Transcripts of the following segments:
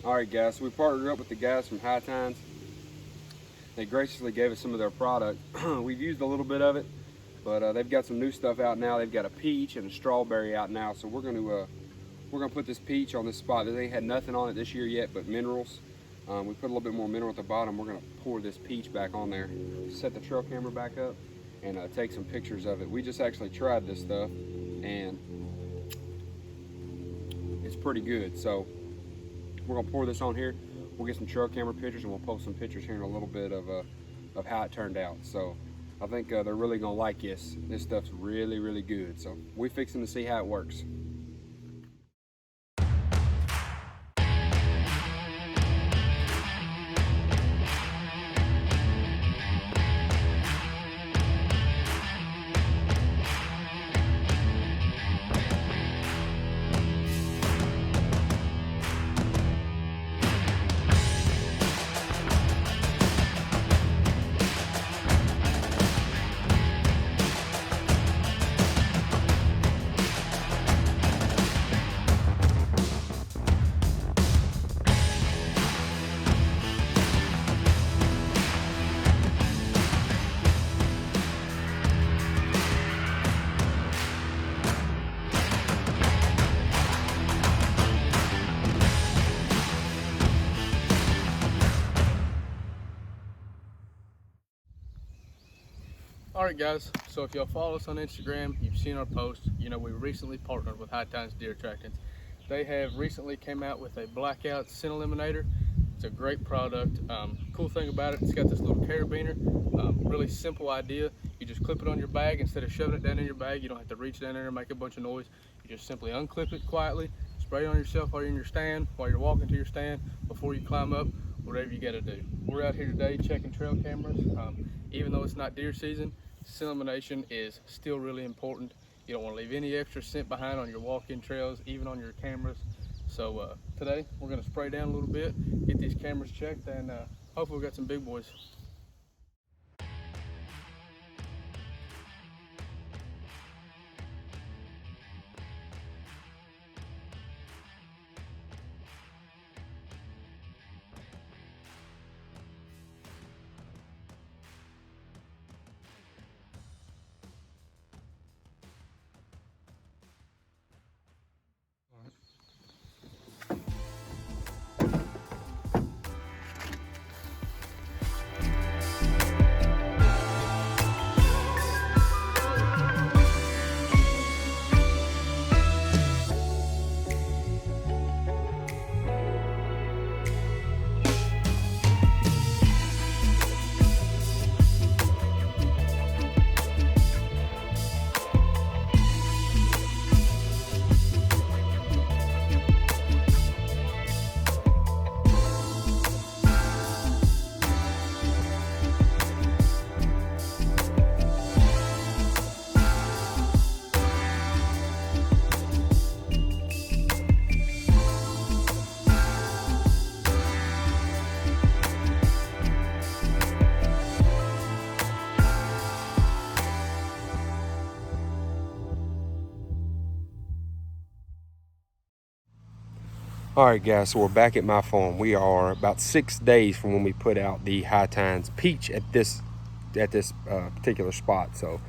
All right, guys, so we partnered up with the guys from TINES. They graciously gave us some of their product. We've used a little bit of it, but they've got some new stuff out now. They've got a peach and a strawberry out now, so we're gonna put this peach on this spot. They ain't had nothing on it this year yet but minerals. We put a little bit more mineral at the bottom. We're gonna pour this peach back on there, set the trail camera back up, and take some pictures of it. We just actually tried this stuff, and it's pretty good. So we're gonna pour this on here. We'll get some trail camera pictures, and we'll post some pictures here in a little bit of how it turned out. So I think they're really gonna like this. This stuff's really, really good. So we're fixing to see how it works. Alright guys, so if y'all follow us on Instagram, you've seen our post. You know, we recently partnered with TINES Deer Attractants. They have recently came out with a blackout scent eliminator. It's a great product. Cool thing about it, it's got this little carabiner. Really simple idea. You just clip it on your bag instead of shoving it down in your bag. You don't have to reach down there and make a bunch of noise. You just simply unclip it quietly, spray it on yourself while you're in your stand, while you're walking to your stand, before you climb up, whatever you gotta do. We're out here today checking trail cameras. Even though it's not deer season, scent elimination is still really important. You don't want to leave any extra scent behind on your walk-in trails, even on your cameras. So today we're going to spray down a little bit, get these cameras checked, and hopefully we got some big boys. All right, guys, so we're back at my farm. We are about 6 days from when we put out the TINES peach at this particular spot. So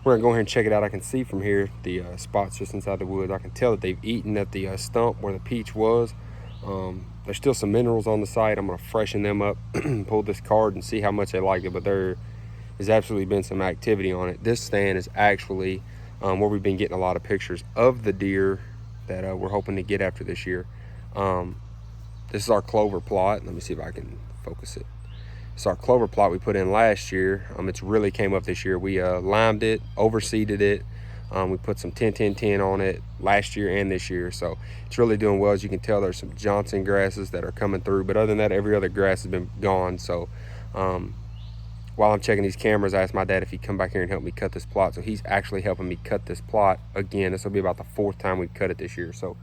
we're gonna go ahead and check it out. I can see from here the spots just inside the woods. I can tell that they've eaten at the stump where the peach was. There's still some minerals on the site. I'm gonna freshen them up, pull this card and see how much they like it, but there has absolutely been some activity on it. This stand is actually where we've been getting a lot of pictures of the deer that we're hoping to get after this year. This is our clover plot. Let me see if I can focus it. It's our clover plot we put in last year. It's really came up this year. We limed it, overseeded it. We put some 10-10-10 on it last year and this year. So it's really doing well. As you can tell, there's some Johnson grasses that are coming through. But other than that, every other grass has been gone. So while I'm checking these cameras, I asked my dad if he'd come back here and help me cut this plot. So he's actually helping me cut this plot again. This will be about the 4th time we've cut it this year. So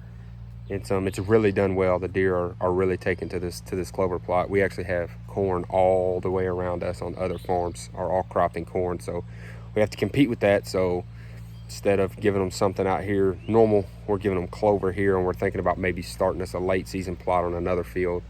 it's really done well. The deer are really taken to this clover plot. We actually have corn all the way around us on other farms, are all cropping corn, so we have to compete with that. So Instead of giving them something out here normal, we're giving them clover here, and we're thinking about maybe starting us a late season plot on another field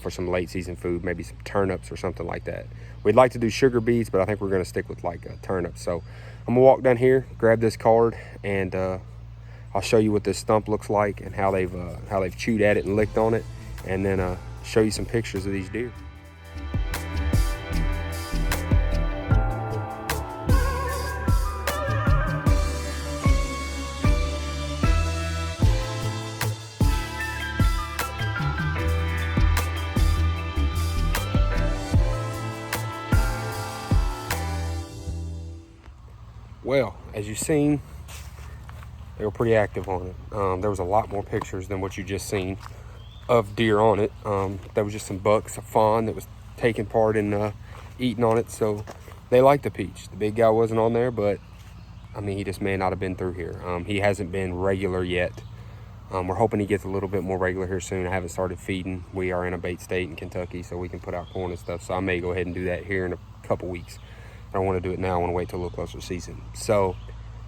for some late season food, maybe some turnips or something like that. We'd like to do sugar beets, but I think we're going to stick with like turnips. So I'm gonna walk down here, grab this card, and I'll show you what this stump looks like and how they've chewed at it and licked on it, and then show you some pictures of these deer. Well, as you've seen, they were pretty active on it. There was a lot more pictures than what you just seen of deer on it. There was just some bucks, a fawn that was taking part in eating on it. So they liked the peach. The big guy wasn't on there, but I mean, he just may not have been through here. He hasn't been regular yet. We're hoping he gets a little bit more regular here soon. I haven't started feeding. We are in a bait state in Kentucky, so we can put out corn and stuff. So I may go ahead and do that here in a couple weeks. I don't want to do it now. I want to wait till a little closer to season. So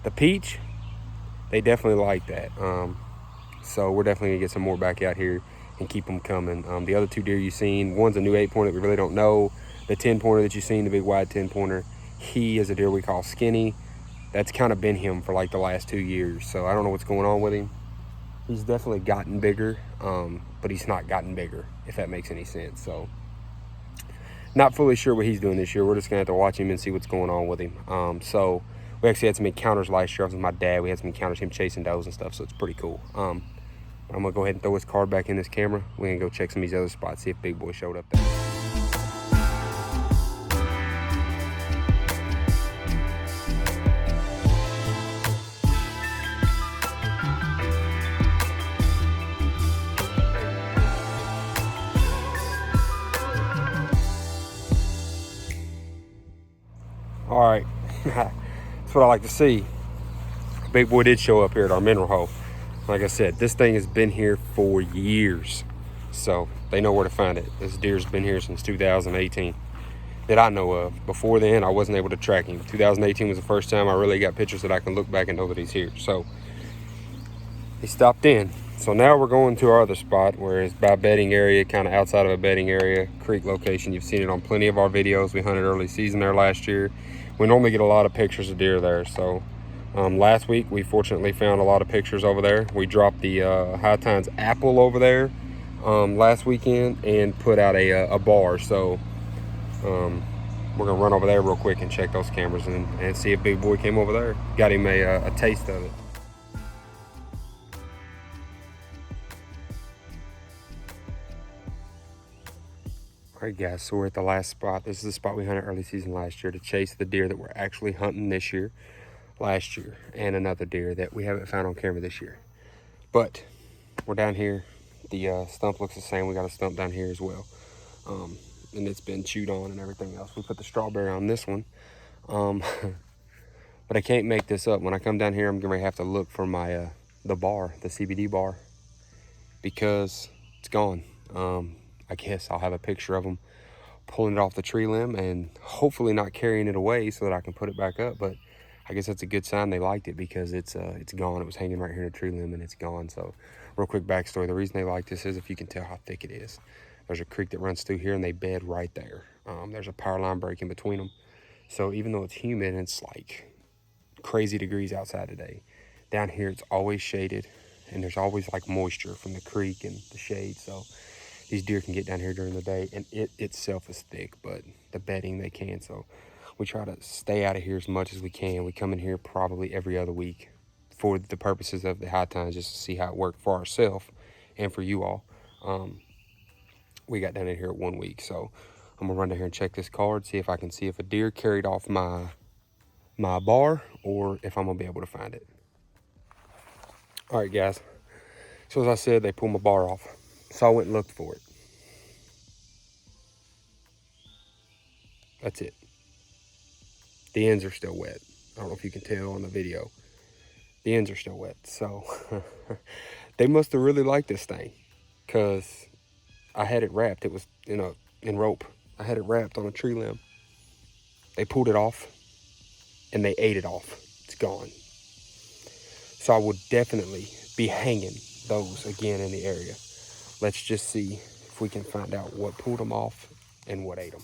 the peach, they definitely like that. So we're definitely gonna get some more back out here and keep them coming. The other two deer you've seen, one's a new 8-pointer that we really don't know. The 10-pointer that you've seen, the big wide 10-pointer, he is a deer we call Skinny. That's kind of been him for like the last 2 years. So I don't know what's going on with him. He's definitely gotten bigger, but he's not gotten bigger, if that makes any sense. So not fully sure what he's doing this year. We're just gonna have to watch him and see what's going on with him. So we actually had some encounters last year. I was with my dad. We had some encounters, him chasing does and stuff, so it's pretty cool. But I'm gonna go ahead and throw his card back in this camera. We're gonna go check some of these other spots, see if Big Boy showed up there. All right, that's what I like to see. Big Boy did show up here at our mineral hole. Like I said, this thing has been here for years, so they know where to find it. This deer's been here since 2018 that I know of. Before then, I wasn't able to track him. 2018 was the first time I really got pictures that I can look back and know that he's here. So he stopped in. So now we're going to our other spot where it's by bedding area, kind of outside of a bedding area, creek location. You've seen it on plenty of our videos. We hunted early season there last year. We normally get a lot of pictures of deer there. So last week we fortunately found a lot of pictures over there. We dropped the High Tines apple over there last weekend and put out a bar. So we're gonna run over there real quick and check those cameras and see if Big Boy came over there. Got him a taste of it. All right, guys, so we're at the last spot. This is the spot we hunted early season last year to chase the deer that we're actually hunting this year, last year, and another deer that we haven't found on camera this year. But we're down here. The stump looks the same. We got a stump down here as well. And it's been chewed on and everything else. We put the strawberry on this one. But I can't make this up. When I come down here, I'm gonna have to look for my the bar, the CBD bar, because it's gone. I guess I'll have a picture of them pulling it off the tree limb and hopefully not carrying it away so that I can put it back up. But I guess that's a good sign they liked it, because it's gone. It was hanging right here in the tree limb and it's gone. So real quick backstory. The reason they like this is, if you can tell how thick it is, there's a creek that runs through here and they bed right there. There's a power line break in between them. So even though it's humid and it's like crazy degrees outside today, down here it's always shaded and there's always like moisture from the creek and the shade. So these deer can get down here during the day, and it itself is thick, but the bedding they can. So we try to stay out of here as much as we can. We come in here probably every other week for the purposes of the High Tines, just to see how it worked for ourselves and for you all. We got down in here at 1 week, so I'm gonna run down here and check this card, see if I can see if a deer carried off my bar or if I'm gonna be able to find it. All right, guys. So as I said, they pulled my bar off. So I went and looked for it. That's it. The ends are still wet. I don't know if you can tell on the video. The ends are still wet. So they must have really liked this thing, because I had it wrapped. It was in rope. I had it wrapped on a tree limb. They pulled it off and they ate it off. It's gone. So I would definitely be hanging those again in the area. Let's just see if we can find out what pulled them off and what ate them.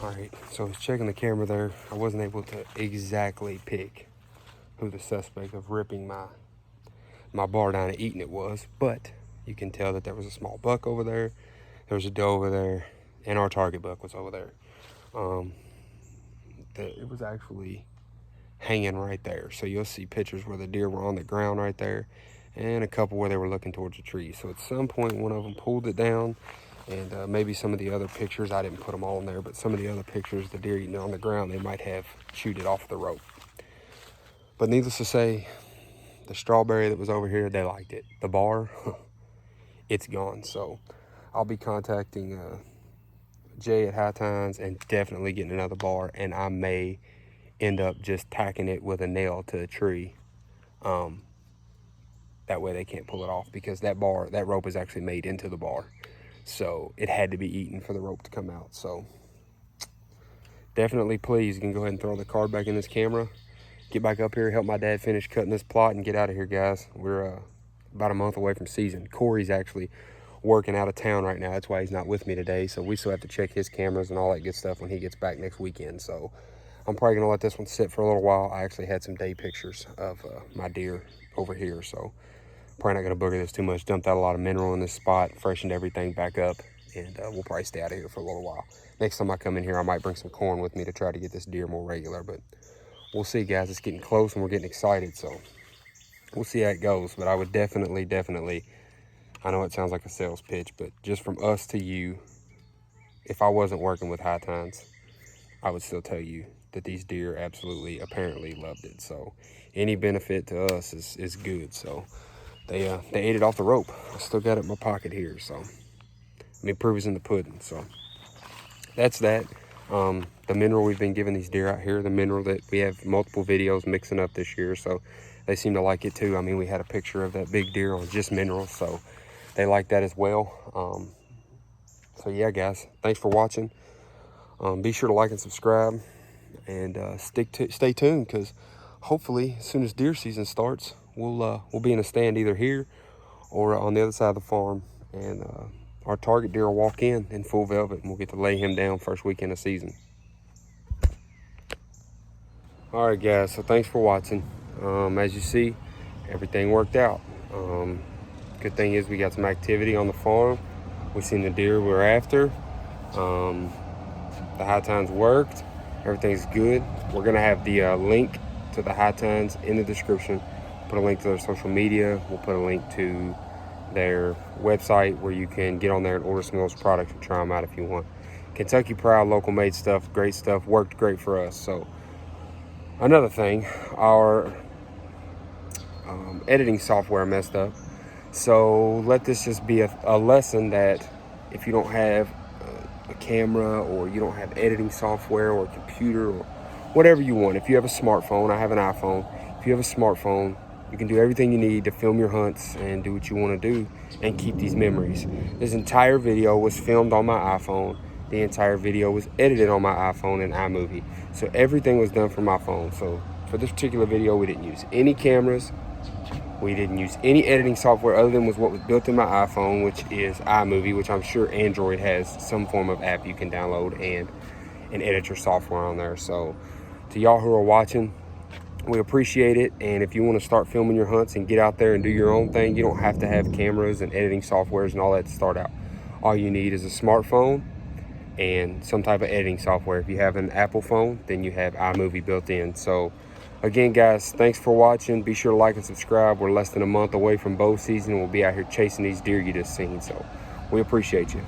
All right, so I was checking the camera there. I wasn't able to exactly pick who the suspect of ripping my bar down and eating it was, but you can tell that there was a small buck over there, there was a doe over there, and our target buck was over there. It was actually hanging right there. So you'll see pictures where the deer were on the ground right there, and a couple where they were looking towards the tree. So at some point, one of them pulled it down, and maybe some of the other pictures, I didn't put them all in there, but some of the other pictures, the deer eating it on the ground, they might have chewed it off the rope. But needless to say, the strawberry that was over here, they liked it. The bar, it's gone. So I'll be contacting Jay at High Tines and definitely getting another bar, and I may end up just tacking it with a nail to a tree. That way they can't pull it off, because that rope is actually made into the bar. So it had to be eaten for the rope to come out. So definitely, please, you can go ahead and throw the card back in this camera. Get back up here, help my dad finish cutting this plot, and get out of here, guys. We're about a month away from season. Corey's actually working out of town right now. That's why he's not with me today. So we still have to check his cameras and all that good stuff when he gets back next weekend. So I'm probably gonna let this one sit for a little while. I actually had some day pictures of my deer over here, so probably not gonna booger this too much. Dumped out a lot of mineral in this spot, freshened everything back up, and we'll probably stay out of here for a little while. Next time I come in here, I might bring some corn with me to try to get this deer more regular, but we'll see, guys. It's getting close and we're getting excited, so we'll see how it goes. But I would definitely, I know it sounds like a sales pitch, but just from us to you, if I wasn't working with High Tines, I would still tell you that these deer absolutely, apparently loved it. So any benefit to us is good. So they ate it off the rope. I still got it in my pocket here. So I mean, proof is in the pudding. So that's that. The mineral we've been giving these deer out here, the mineral that we have multiple videos mixing up this year, so they seem to like it too. I mean, we had a picture of that big deer on just minerals, so they like that as well. So yeah, guys, thanks for watching. Be sure to like and subscribe, and stay tuned, because hopefully as soon as deer season starts, we'll be in a stand either here or on the other side of the farm, and our target deer will walk in full velvet, and we'll get to lay him down first weekend of season. All right, guys, so thanks for watching. As you see, everything worked out. Good thing is we got some activity on the farm. We seen the deer we're after. The High Tines worked. Everything's good. We're gonna have the link to the High Tines in the description. Put a link to their social media. We'll put a link to their website where you can get on there and order some of those products and try them out if you want. Kentucky proud, local made stuff, great stuff, worked great for us. So another thing, our editing software messed up. So let this just be a lesson that if you don't have a camera, or you don't have editing software or a computer or whatever you want, if you have a smartphone, I have an iPhone, if you have a smartphone, you can do everything you need to film your hunts and do what you want to do and keep these memories. This entire video was filmed on my iPhone. The entire video was edited on my iPhone in iMovie. So everything was done from my phone. So for this particular video, we didn't use any cameras. We didn't use any editing software other than what was built in my iPhone, which is iMovie, which I'm sure Android has some form of app you can download and edit your software on there. So to y'all who are watching, we appreciate it. And if you want to start filming your hunts and get out there and do your own thing, you don't have to have cameras and editing softwares and all that to start out. All you need is a smartphone and some type of editing software. If you have an Apple phone, then you have iMovie built in. So again, guys, thanks for watching. Be sure to like and subscribe. We're less than a month away from bow season. We'll be out here chasing these deer you just seen. So we appreciate you.